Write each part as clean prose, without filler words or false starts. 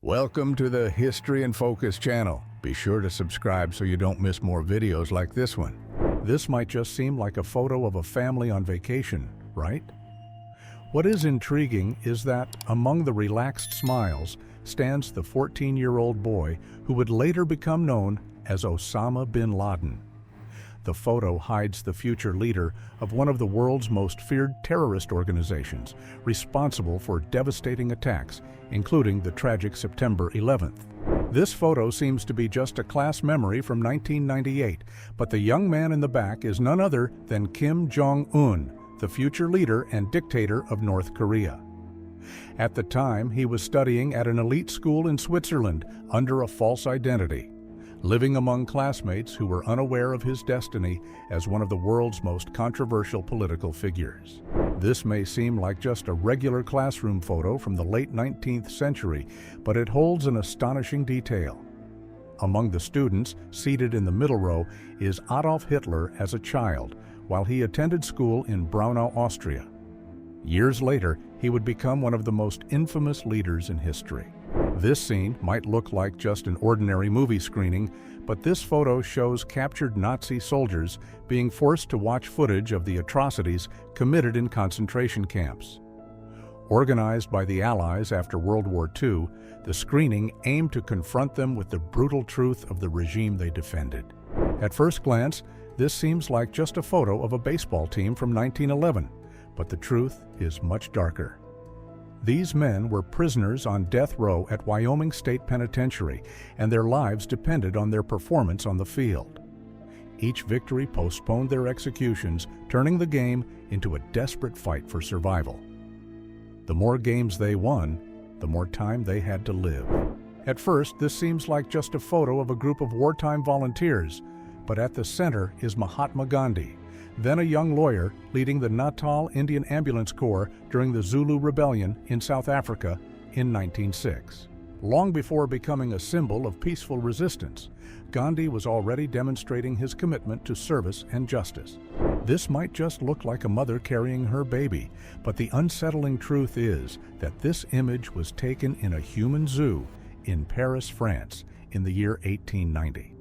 Welcome to the History in Focus channel. Be sure to subscribe so you don't miss more videos like this one. This might just seem like a photo of a family on vacation, right? What is intriguing is that among the relaxed smiles stands the 14-year-old boy who would later become known as Osama bin Laden. The photo hides the future leader of one of the world's most feared terrorist organizations, responsible for devastating attacks, including the tragic September 11th. This photo seems to be just a class memory from 1998, but the young man in the back is none other than Kim Jong-un, the future leader and dictator of North Korea. At the time, he was studying at an elite school in Switzerland under a false identity, living among classmates who were unaware of his destiny as one of the world's most controversial political figures. This may seem like just a regular classroom photo from the late 19th century, but it holds an astonishing detail. Among the students, seated in the middle row, is Adolf Hitler as a child, while he attended school in Braunau, Austria. Years later, he would become one of the most infamous leaders in history. This scene might look like just an ordinary movie screening, but this photo shows captured Nazi soldiers being forced to watch footage of the atrocities committed in concentration camps. Organized by the Allies after World War II, the screening aimed to confront them with the brutal truth of the regime they defended. At first glance, this seems like just a photo of a baseball team from 1911, but the truth is much darker. These men were prisoners on death row at Wyoming State Penitentiary, and their lives depended on their performance on the field. Each victory postponed their executions, turning the game into a desperate fight for survival. The more games they won, the more time they had to live. At first, this seems like just a photo of a group of wartime volunteers, but at the center is Mahatma Gandhi, then a young lawyer leading the Natal Indian Ambulance Corps during the Zulu Rebellion in South Africa in 1906. Long before becoming a symbol of peaceful resistance, Gandhi was already demonstrating his commitment to service and justice. This might just look like a mother carrying her baby, but the unsettling truth is that this image was taken in a human zoo in Paris, France, in the year 1890.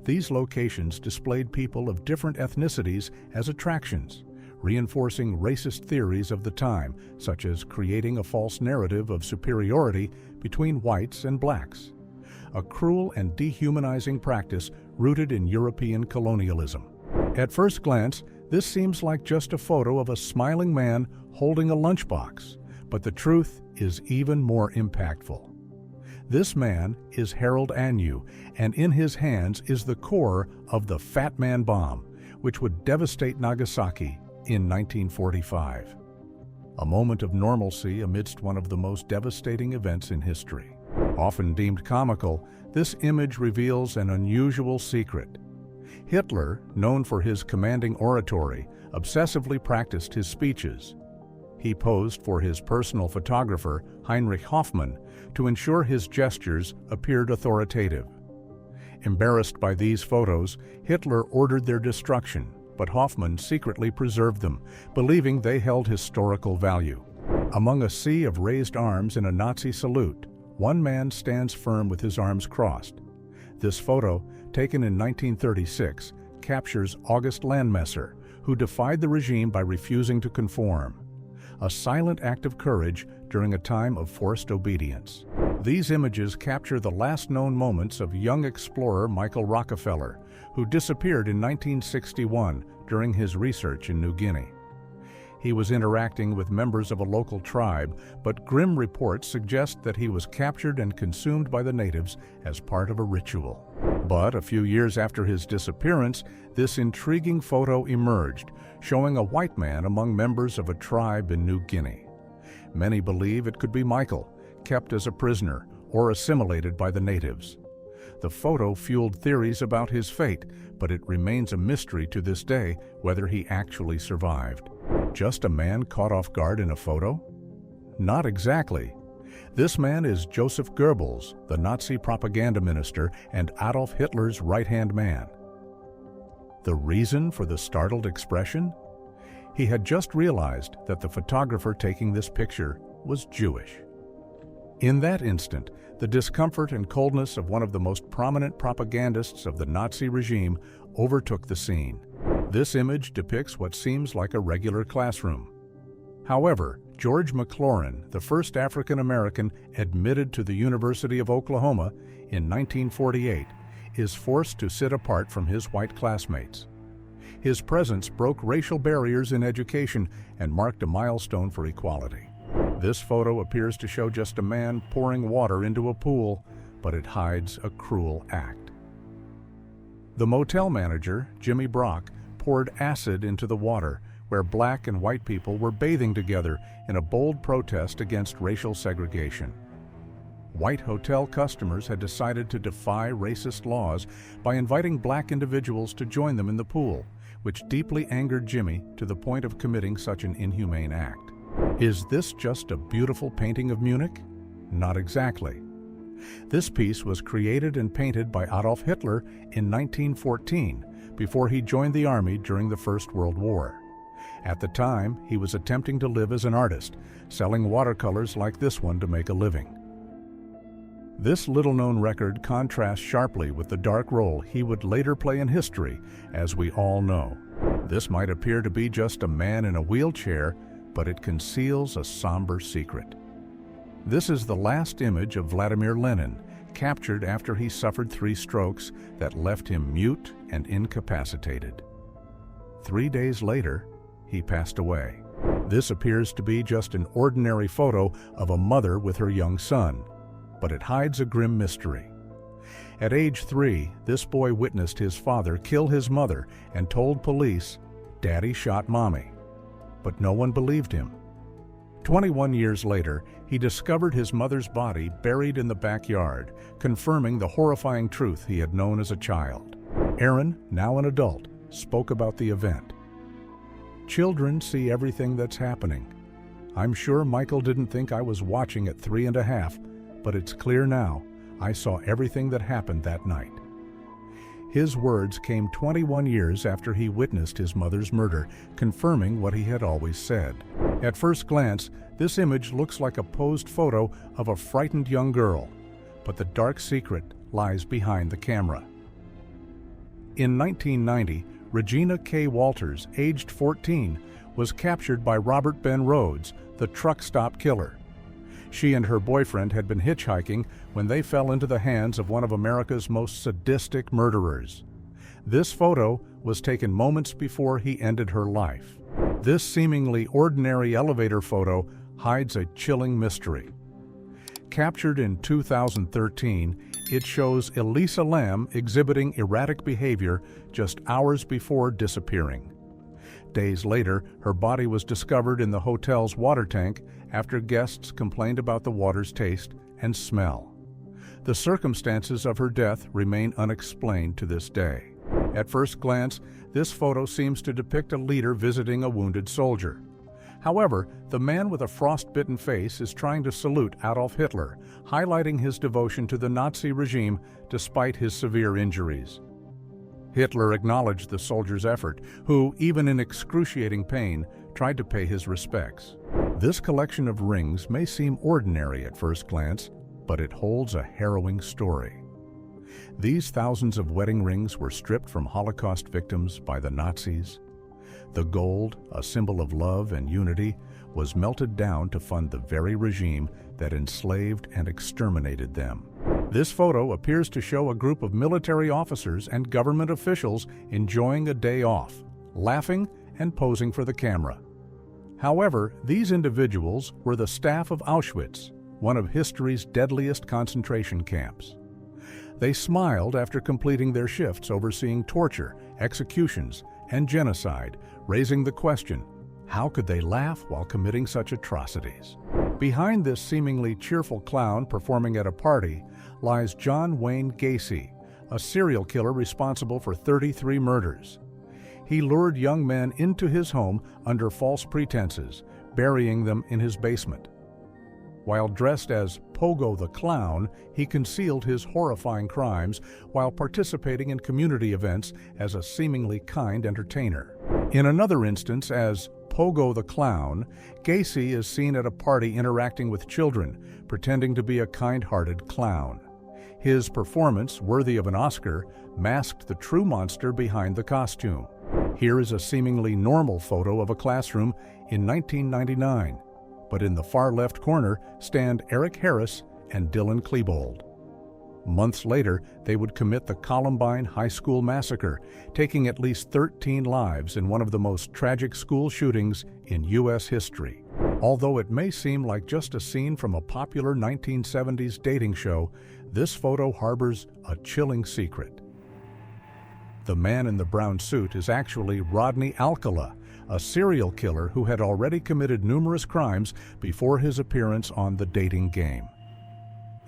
These locations displayed people of different ethnicities as attractions, reinforcing racist theories of the time, such as creating a false narrative of superiority between whites and blacks, a cruel and dehumanizing practice rooted in European colonialism. At first glance, this seems like just a photo of a smiling man holding a lunchbox, but the truth is even more impactful. This man is Harold Agnew, and in his hands is the core of the Fat Man bomb, which would devastate Nagasaki in 1945. A moment of normalcy amidst one of the most devastating events in history. Often deemed comical, this image reveals an unusual secret. Hitler, known for his commanding oratory, obsessively practiced his speeches. He posed for his personal photographer, Heinrich Hoffmann, to ensure his gestures appeared authoritative. Embarrassed by these photos, Hitler ordered their destruction, but Hoffmann secretly preserved them, believing they held historical value. Among a sea of raised arms in a Nazi salute, one man stands firm with his arms crossed. This photo, taken in 1936, captures August Landmesser, who defied the regime by refusing to conform. A silent act of courage during a time of forced obedience. These images capture the last known moments of young explorer Michael Rockefeller, who disappeared in 1961 during his research in New Guinea. He was interacting with members of a local tribe, but grim reports suggest that he was captured and consumed by the natives as part of a ritual. But a few years after his disappearance, this intriguing photo emerged, showing a white man among members of a tribe in New Guinea. Many believe it could be Michael, kept as a prisoner or assimilated by the natives. The photo fueled theories about his fate, but it remains a mystery to this day whether he actually survived. Just a man caught off guard in a photo? Not exactly. This man is Joseph Goebbels, the Nazi propaganda minister and Adolf Hitler's right-hand man. The reason for the startled expression? He had just realized that the photographer taking this picture was Jewish. In that instant, the discomfort and coldness of one of the most prominent propagandists of the Nazi regime overtook the scene. This image depicts what seems like a regular classroom. However, George McLaurin, the first African American admitted to the University of Oklahoma in 1948, is forced to sit apart from his white classmates. His presence broke racial barriers in education and marked a milestone for equality. This photo appears to show just a man pouring water into a pool, but it hides a cruel act. The motel manager, Jimmy Brock, poured acid into the water where black and white people were bathing together in a bold protest against racial segregation. White hotel customers had decided to defy racist laws by inviting black individuals to join them in the pool, which deeply angered Jimmy to the point of committing such an inhumane act. Is this just a beautiful painting of Munich? Not exactly. This piece was created and painted by Adolf Hitler in 1914, before he joined the army during the First World War. At the time, he was attempting to live as an artist, selling watercolors like this one to make a living. This little-known record contrasts sharply with the dark role he would later play in history, as we all know. This might appear to be just a man in a wheelchair, but it conceals a somber secret. This is the last image of Vladimir Lenin, captured after he suffered 3 strokes that left him mute and incapacitated. 3 days later, he passed away. This appears to be just an ordinary photo of a mother with her young son, but it hides a grim mystery. At age 3, this boy witnessed his father kill his mother and told police, "Daddy shot Mommy." But no one believed him. 21 years later, he discovered his mother's body buried in the backyard, confirming the horrifying truth he had known as a child. Aaron, now an adult, spoke about the event. "Children see everything that's happening. I'm sure Michael didn't think I was watching at 3½, but it's clear now I saw everything that happened that night." His words came 21 years after he witnessed his mother's murder, confirming what he had always said. At first glance, this image looks like a posed photo of a frightened young girl, but the dark secret lies behind the camera. In 1990, Regina K. Walters, aged 14, was captured by Robert Ben Rhodes, the truck stop killer. She and her boyfriend had been hitchhiking when they fell into the hands of one of America's most sadistic murderers. This photo was taken moments before he ended her life. This seemingly ordinary elevator photo hides a chilling mystery. Captured in 2013, it shows Elisa Lam exhibiting erratic behavior just hours before disappearing. Days later, her body was discovered in the hotel's water tank after guests complained about the water's taste and smell. The circumstances of her death remain unexplained to this day. At first glance, this photo seems to depict a leader visiting a wounded soldier. However, the man with a frostbitten face is trying to salute Adolf Hitler, highlighting his devotion to the Nazi regime despite his severe injuries. Hitler acknowledged the soldier's effort, who, even in excruciating pain, tried to pay his respects. This collection of rings may seem ordinary at first glance, but it holds a harrowing story. These thousands of wedding rings were stripped from Holocaust victims by the Nazis. The gold, a symbol of love and unity, was melted down to fund the very regime that enslaved and exterminated them. This photo appears to show a group of military officers and government officials enjoying a day off, laughing and posing for the camera. However, these individuals were the staff of Auschwitz, one of history's deadliest concentration camps. They smiled after completing their shifts overseeing torture, executions, and genocide, raising the question, how could they laugh while committing such atrocities? Behind this seemingly cheerful clown performing at a party lies John Wayne Gacy, a serial killer responsible for 33 murders. He lured young men into his home under false pretenses, burying them in his basement. While dressed as Pogo the Clown, he concealed his horrifying crimes while participating in community events as a seemingly kind entertainer. In another instance, as Pogo the Clown, Gacy is seen at a party interacting with children, pretending to be a kind-hearted clown. His performance, worthy of an Oscar, masked the true monster behind the costume. Here is a seemingly normal photo of a classroom in 1999, but in the far left corner stand Eric Harris and Dylan Klebold. Months later, they would commit the Columbine High School massacre, taking at least 13 lives in one of the most tragic school shootings in U.S. history. Although it may seem like just a scene from a popular 1970s dating show, this photo harbors a chilling secret. The man in the brown suit is actually Rodney Alcala, a serial killer who had already committed numerous crimes before his appearance on The Dating Game.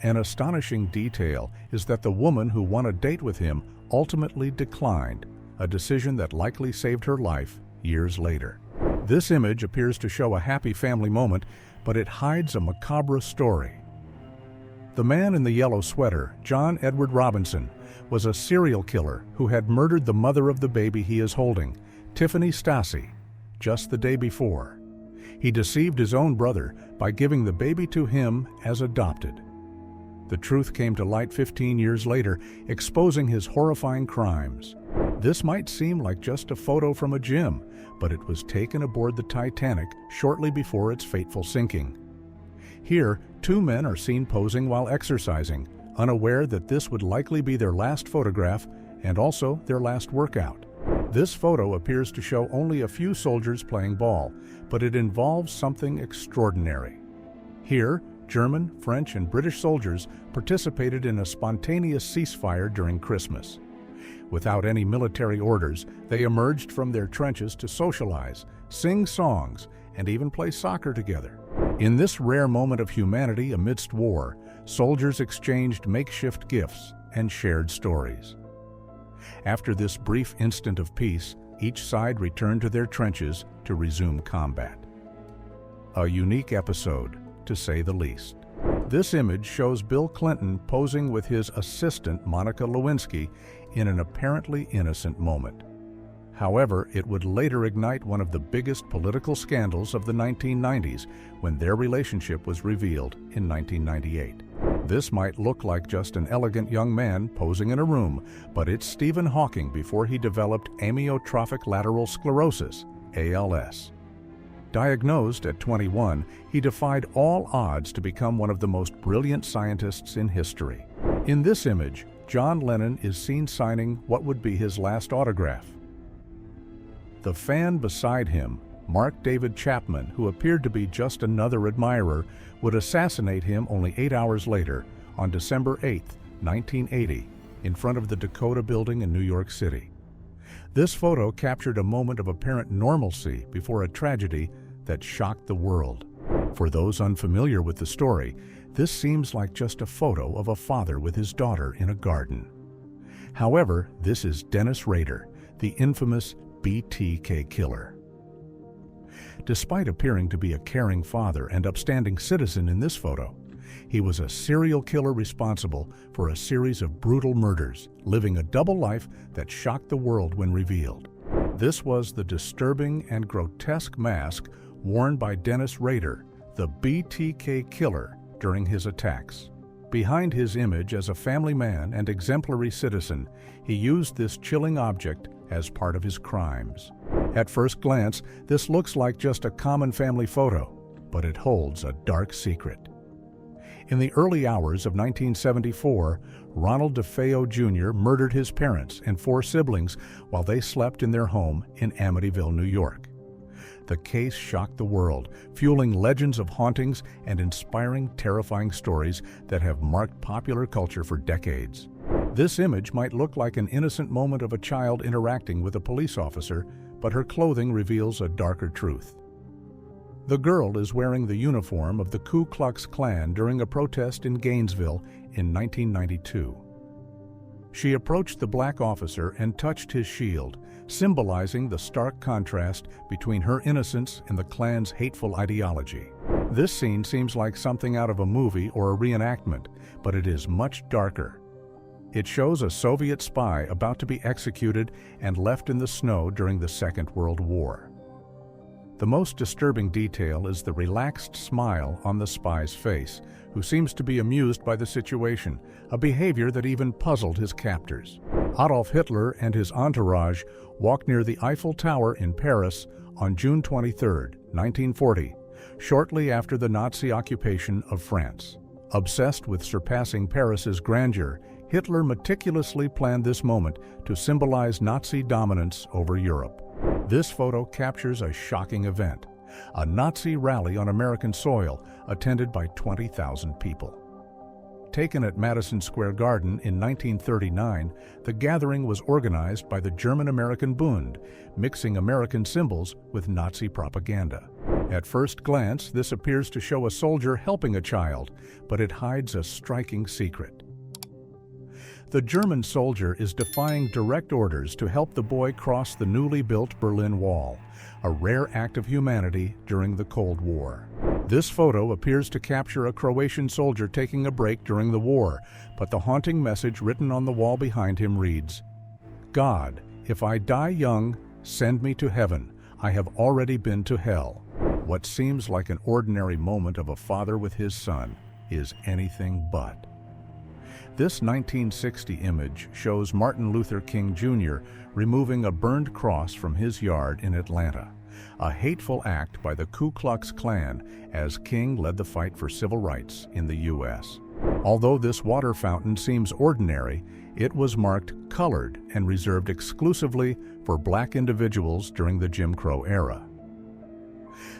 An astonishing detail is that the woman who won a date with him ultimately declined, a decision that likely saved her life years later. This image appears to show a happy family moment, but it hides a macabre story. The man in the yellow sweater, John Edward Robinson, was a serial killer who had murdered the mother of the baby he is holding, Tiffany Stassi, just the day before. He deceived his own brother by giving the baby to him as adopted. The truth came to light 15 years later, exposing his horrifying crimes. This might seem like just a photo from a gym, but it was taken aboard the Titanic shortly before its fateful sinking. Here, two men are seen posing while exercising, unaware that this would likely be their last photograph and also their last workout. This photo appears to show only a few soldiers playing ball, but it involves something extraordinary. Here, German, French, and British soldiers participated in a spontaneous ceasefire during Christmas. Without any military orders, they emerged from their trenches to socialize, sing songs, and even play soccer together. In this rare moment of humanity amidst war, soldiers exchanged makeshift gifts and shared stories. After this brief instant of peace, each side returned to their trenches to resume combat. A unique episode, to say the least. This image shows Bill Clinton posing with his assistant Monica Lewinsky in an apparently innocent moment. However, it would later ignite one of the biggest political scandals of the 1990s when their relationship was revealed in 1998. This might look like just an elegant young man posing in a room, but it's Stephen Hawking before he developed amyotrophic lateral sclerosis, ALS. Diagnosed at 21, he defied all odds to become one of the most brilliant scientists in history. In this image, John Lennon is seen signing what would be his last autograph. The fan beside him, Mark David Chapman, who appeared to be just another admirer, would assassinate him only 8 hours later, on December 8, 1980, in front of the Dakota Building in New York City. This photo captured a moment of apparent normalcy before a tragedy that shocked the world. For those unfamiliar with the story, this seems like just a photo of a father with his daughter in a garden. However, this is Dennis Rader, the infamous BTK killer. Despite appearing to be a caring father and upstanding citizen in this photo, he was a serial killer responsible for a series of brutal murders, living a double life that shocked the world when revealed. This was the disturbing and grotesque mask worn by Dennis Rader, the BTK killer, during his attacks. Behind his image as a family man and exemplary citizen, he used this chilling object as part of his crimes. At first glance, this looks like just a common family photo, but it holds a dark secret. In the early hours of 1974, Ronald DeFeo Jr. murdered his parents and 4 siblings while they slept in their home in Amityville, New York. The case shocked the world, fueling legends of hauntings and inspiring, terrifying stories that have marked popular culture for decades. This image might look like an innocent moment of a child interacting with a police officer, but her clothing reveals a darker truth. The girl is wearing the uniform of the Ku Klux Klan during a protest in Gainesville in 1992. She approached the black officer and touched his shield, symbolizing the stark contrast between her innocence and the Klan's hateful ideology. This scene seems like something out of a movie or a reenactment, but it is much darker. It shows a Soviet spy about to be executed and left in the snow during the Second World War. The most disturbing detail is the relaxed smile on the spy's face, who seems to be amused by the situation, a behavior that even puzzled his captors. Adolf Hitler and his entourage walked near the Eiffel Tower in Paris on June 23, 1940, shortly after the Nazi occupation of France. Obsessed with surpassing Paris's grandeur, Hitler meticulously planned this moment to symbolize Nazi dominance over Europe. This photo captures a shocking event, a Nazi rally on American soil attended by 20,000 people. Taken at Madison Square Garden in 1939, the gathering was organized by the German-American Bund, mixing American symbols with Nazi propaganda. At first glance, this appears to show a soldier helping a child, but it hides a striking secret. The German soldier is defying direct orders to help the boy cross the newly built Berlin Wall, a rare act of humanity during the Cold War. This photo appears to capture a Croatian soldier taking a break during the war, but the haunting message written on the wall behind him reads, "God, if I die young, send me to heaven. I have already been to hell." What seems like an ordinary moment of a father with his son is anything but. This 1960 image shows Martin Luther King Jr. removing a burned cross from his yard in Atlanta, a hateful act by the Ku Klux Klan as King led the fight for civil rights in the U.S. Although this water fountain seems ordinary, it was marked colored and reserved exclusively for black individuals during the Jim Crow era.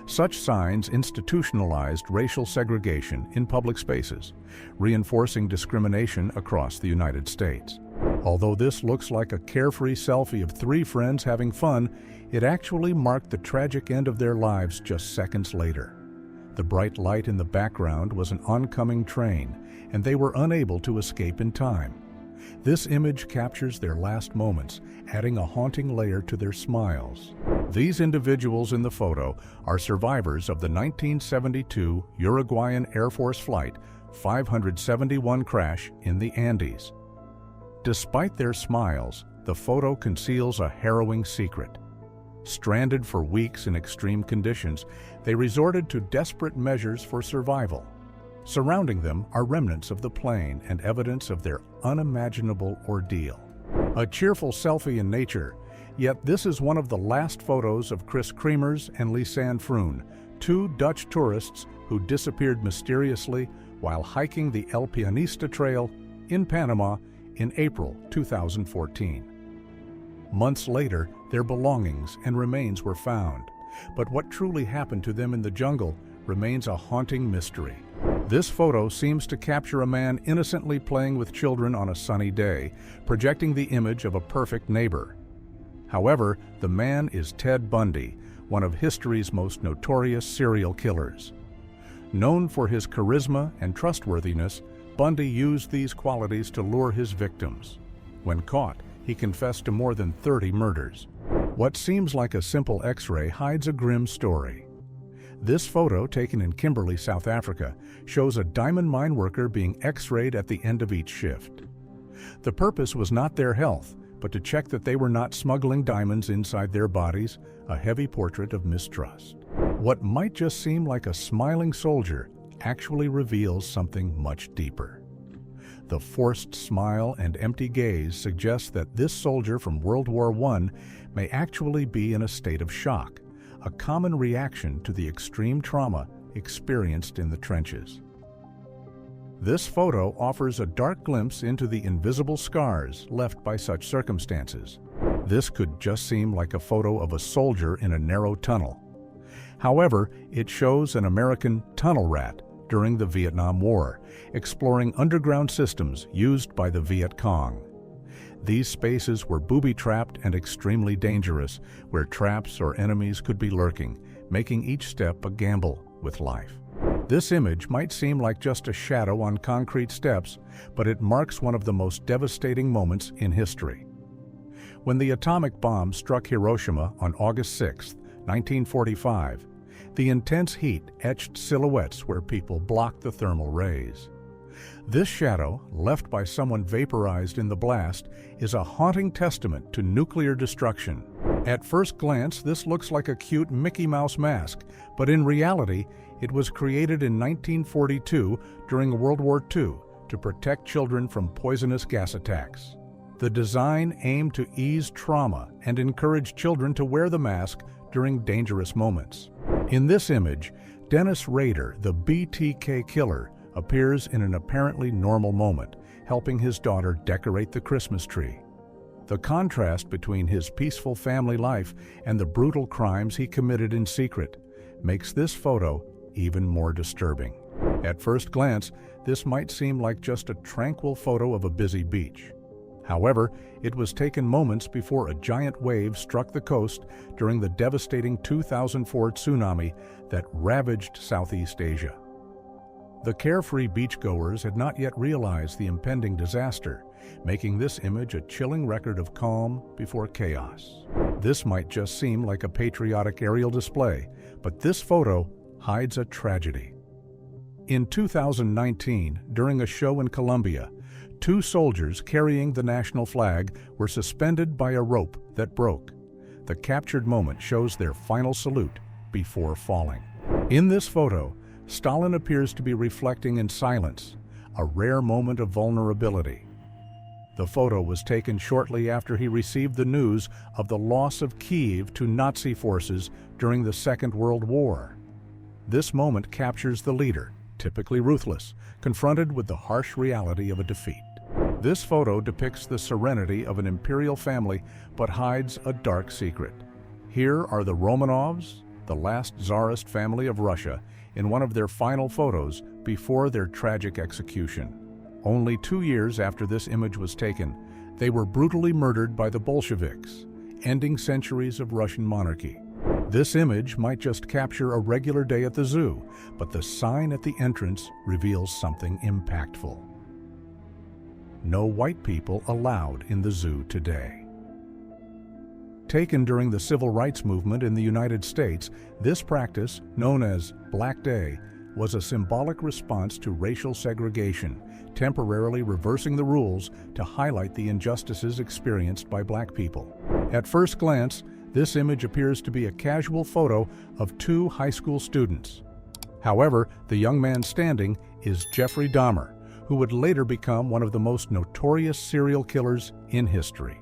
Such signs institutionalized racial segregation in public spaces, reinforcing discrimination across the United States. Although this looks like a carefree selfie of three friends having fun, it actually marked the tragic end of their lives just seconds later. The bright light in the background was an oncoming train, and they were unable to escape in time. This image captures their last moments, adding a haunting layer to their smiles. These individuals in the photo are survivors of the 1972 Uruguayan Air Force Flight 571 crash in the Andes. Despite their smiles, the photo conceals a harrowing secret. Stranded for weeks in extreme conditions, they resorted to desperate measures for survival. Surrounding them are remnants of the plane and evidence of their unimaginable ordeal. A cheerful selfie in nature, yet this is one of the last photos of Chris Kremers and Lisanne Froon, two Dutch tourists who disappeared mysteriously while hiking the El Pianista Trail in Panama in April 2014. Months later, their belongings and remains were found, but what truly happened to them in the jungle remains a haunting mystery. This photo seems to capture a man innocently playing with children on a sunny day, projecting the image of a perfect neighbor. However, the man is Ted Bundy, one of history's most notorious serial killers. Known for his charisma and trustworthiness, Bundy used these qualities to lure his victims. When caught, he confessed to more than 30 murders. What seems like a simple X-ray hides a grim story. This photo, taken in Kimberley, South Africa, shows a diamond mine worker being X-rayed at the end of each shift. The purpose was not their health, but to check that they were not smuggling diamonds inside their bodies, a heavy portrait of mistrust. What might just seem like a smiling soldier actually reveals something much deeper. The forced smile and empty gaze suggests that this soldier from World War I may actually be in a state of shock, a common reaction to the extreme trauma experienced in the trenches. This photo offers a dark glimpse into the invisible scars left by such circumstances. This could just seem like a photo of a soldier in a narrow tunnel. However, it shows an American tunnel rat during the Vietnam War, exploring underground systems used by the Viet Cong. These spaces were booby-trapped and extremely dangerous, where traps or enemies could be lurking, making each step a gamble with life. This image might seem like just a shadow on concrete steps, but it marks one of the most devastating moments in history. When the atomic bomb struck Hiroshima on August 6, 1945, the intense heat etched silhouettes where people blocked the thermal rays. This shadow, left by someone vaporized in the blast, is a haunting testament to nuclear destruction. At first glance, this looks like a cute Mickey Mouse mask, but in reality, it was created in 1942 during World War II to protect children from poisonous gas attacks. The design aimed to ease trauma and encourage children to wear the mask during dangerous moments. In this image, Dennis Rader, the BTK killer, appears in an apparently normal moment, helping his daughter decorate the Christmas tree. The contrast between his peaceful family life and the brutal crimes he committed in secret makes this photo even more disturbing. At first glance, this might seem like just a tranquil photo of a busy beach. However, it was taken moments before a giant wave struck the coast during the devastating 2004 tsunami that ravaged Southeast Asia. The carefree beachgoers had not yet realized the impending disaster, making this image a chilling record of calm before chaos. This might just seem like a patriotic aerial display, but this photo hides a tragedy. In 2019, during a show in Colombia, 2 soldiers carrying the national flag were suspended by a rope that broke. The captured moment shows their final salute before falling. In this photo, Stalin appears to be reflecting in silence, a rare moment of vulnerability. The photo was taken shortly after he received the news of the loss of Kyiv to Nazi forces during the Second World War. This moment captures the leader, typically ruthless, confronted with the harsh reality of a defeat. This photo depicts the serenity of an imperial family but hides a dark secret. Here are the Romanovs, the last Tsarist family of Russia, in one of their final photos before their tragic execution. Only 2 years after this image was taken, they were brutally murdered by the Bolsheviks, ending centuries of Russian monarchy. This image might just capture a regular day at the zoo, but the sign at the entrance reveals something impactful. No white people allowed in the zoo today. Taken during the Civil Rights Movement in the United States, this practice, known as Black Day, was a symbolic response to racial segregation, temporarily reversing the rules to highlight the injustices experienced by black people. At first glance, this image appears to be a casual photo of 2 high school students. However, the young man standing is Jeffrey Dahmer, who would later become one of the most notorious serial killers in history.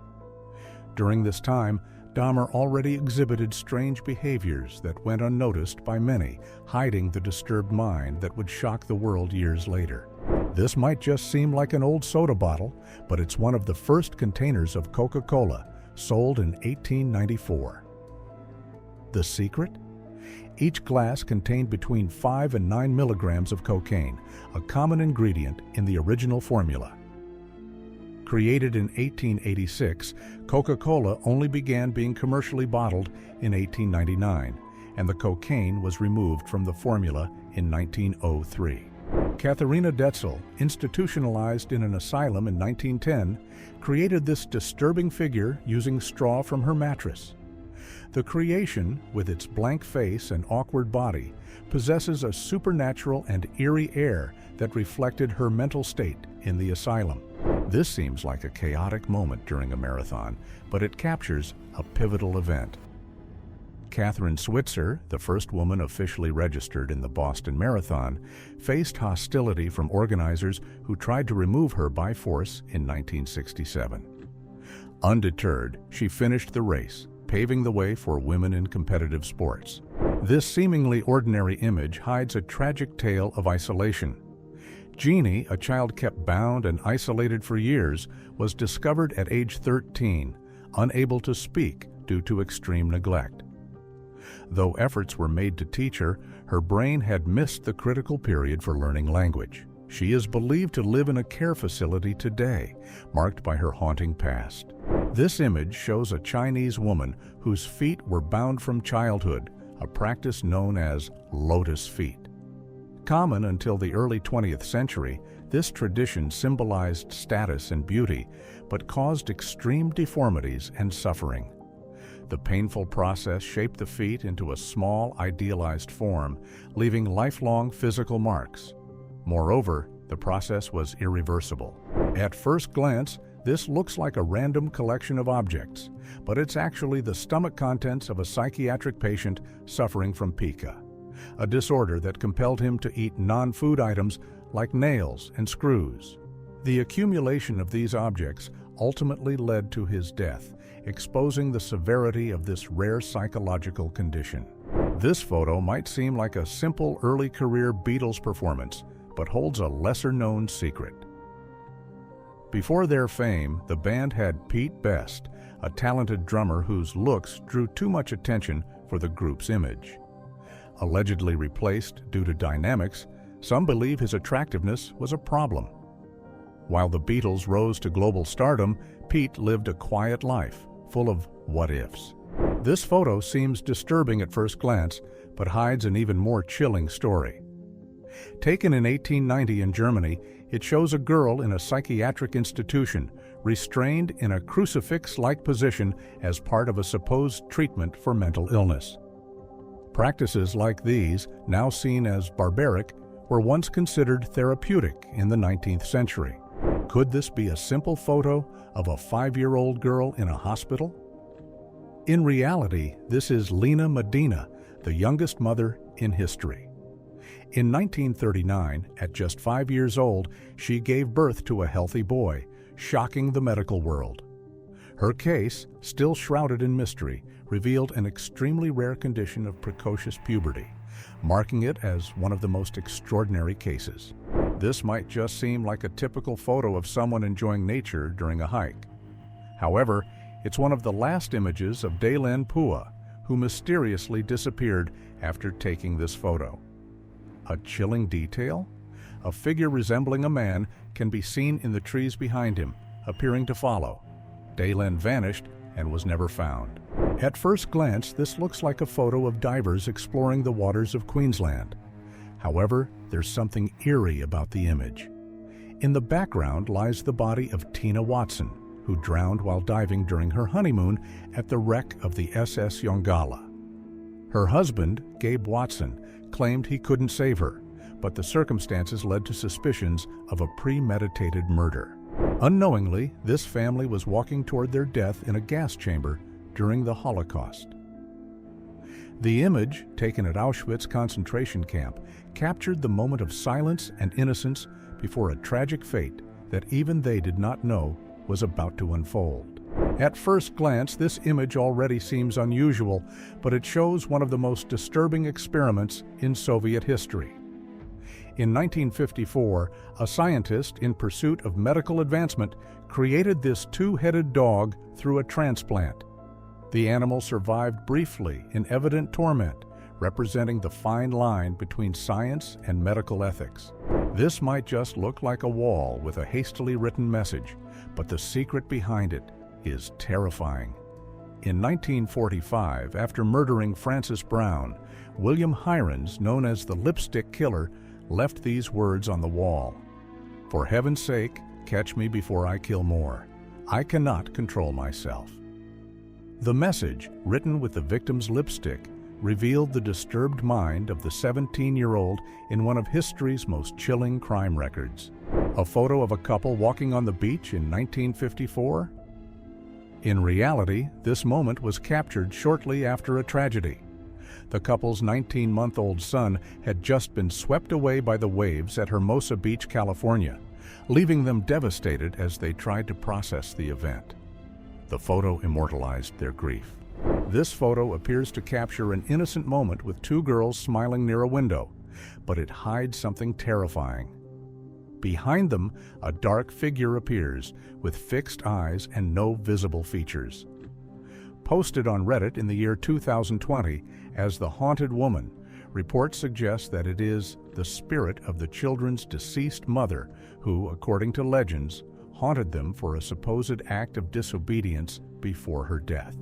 During this time, Dahmer already exhibited strange behaviors that went unnoticed by many, hiding the disturbed mind that would shock the world years later. This might just seem like an old soda bottle, but it's one of the first containers of Coca-Cola, sold in 1894. The secret? Each glass contained between 5 and 9 milligrams of cocaine, a common ingredient in the original formula. Created in 1886, Coca-Cola only began being commercially bottled in 1899, and the cocaine was removed from the formula in 1903. Katharina Detzel, institutionalized in an asylum in 1910, created this disturbing figure using straw from her mattress. The creation, with its blank face and awkward body, possesses a supernatural and eerie air that reflected her mental state in the asylum. This seems like a chaotic moment during a marathon, but it captures a pivotal event. Catherine Switzer, the first woman officially registered in the Boston Marathon, faced hostility from organizers who tried to remove her by force in 1967. Undeterred, she finished the race, paving the way for women in competitive sports. This seemingly ordinary image hides a tragic tale of isolation. Jeannie, a child kept bound and isolated for years, was discovered at age 13, unable to speak due to extreme neglect. Though efforts were made to teach her, her brain had missed the critical period for learning language. She is believed to live in a care facility today, marked by her haunting past. This image shows a Chinese woman whose feet were bound from childhood, a practice known as lotus feet. Common until the early 20th century, this tradition symbolized status and beauty, but caused extreme deformities and suffering. The painful process shaped the feet into a small, idealized form, leaving lifelong physical marks. Moreover, The process was irreversible. At first glance, this looks like a random collection of objects, but it's actually the stomach contents of a psychiatric patient suffering from pica, a disorder that compelled him to eat non-food items like nails and screws. The accumulation of these objects ultimately led to his death, exposing the severity of this rare psychological condition. This photo might seem like a simple early career Beatles performance, but holds a lesser-known secret. Before their fame, the band had Pete Best, a talented drummer whose looks drew too much attention for the group's image. Allegedly replaced due to dynamics, some believe his attractiveness was a problem. While the Beatles rose to global stardom, Pete lived a quiet life, full of what-ifs. This photo seems disturbing at first glance, but hides an even more chilling story. Taken in 1890 in Germany, it shows a girl in a psychiatric institution, restrained in a crucifix-like position as part of a supposed treatment for mental illness. Practices like these, now seen as barbaric, were once considered therapeutic in the 19th century. Could this be a simple photo of a 5-year-old girl in a hospital? In reality, this is Lena Medina, the youngest mother in history. In 1939, at just 5 years old, she gave birth to a healthy boy, shocking the medical world. Her case, still shrouded in mystery, revealed an extremely rare condition of precocious puberty, marking it as one of the most extraordinary cases. This might just seem like a typical photo of someone enjoying nature during a hike. However, it's one of the last images of Dalen Pua, who mysteriously disappeared after taking this photo. A chilling detail? A figure resembling a man can be seen in the trees behind him, appearing to follow. Dalen vanished and was never found. At first glance, this looks like a photo of divers exploring the waters of Queensland. However, there's something eerie about the image. In the background lies the body of Tina Watson, who drowned while diving during her honeymoon at the wreck of the SS Yongala. Her husband, Gabe Watson, claimed he couldn't save her, but the circumstances led to suspicions of a premeditated murder. Unknowingly, this family was walking toward their death in a gas chamber during the Holocaust. The image, taken at Auschwitz concentration camp, captured the moment of silence and innocence before a tragic fate that even they did not know was about to unfold. At first glance, this image already seems unusual, but it shows one of the most disturbing experiments in Soviet history. In 1954, a scientist in pursuit of medical advancement created this two-headed dog through a transplant. The animal survived briefly in evident torment, representing the fine line between science and medical ethics. This might just look like a wall with a hastily written message, but the secret behind it is terrifying. In 1945, after murdering Frances Brown, William Hirons, known as the Lipstick Killer, left these words on the wall: "For heaven's sake, catch me before I kill more. I cannot control myself." The message, written with the victim's lipstick, revealed the disturbed mind of the 17-year-old in one of history's most chilling crime records. A photo of a couple walking on the beach in 1954? In reality, this moment was captured shortly after a tragedy. The couple's 19-month-old son had just been swept away by the waves at Hermosa Beach, California, leaving them devastated as they tried to process the event. The photo immortalized their grief. This photo appears to capture an innocent moment with two girls smiling near a window, but it hides something terrifying. Behind them, a dark figure appears, with fixed eyes and no visible features. Posted on Reddit in the year 2020 as the Haunted Woman, reports suggest that it is the spirit of the children's deceased mother who, according to legends, haunted them for a supposed act of disobedience before her death.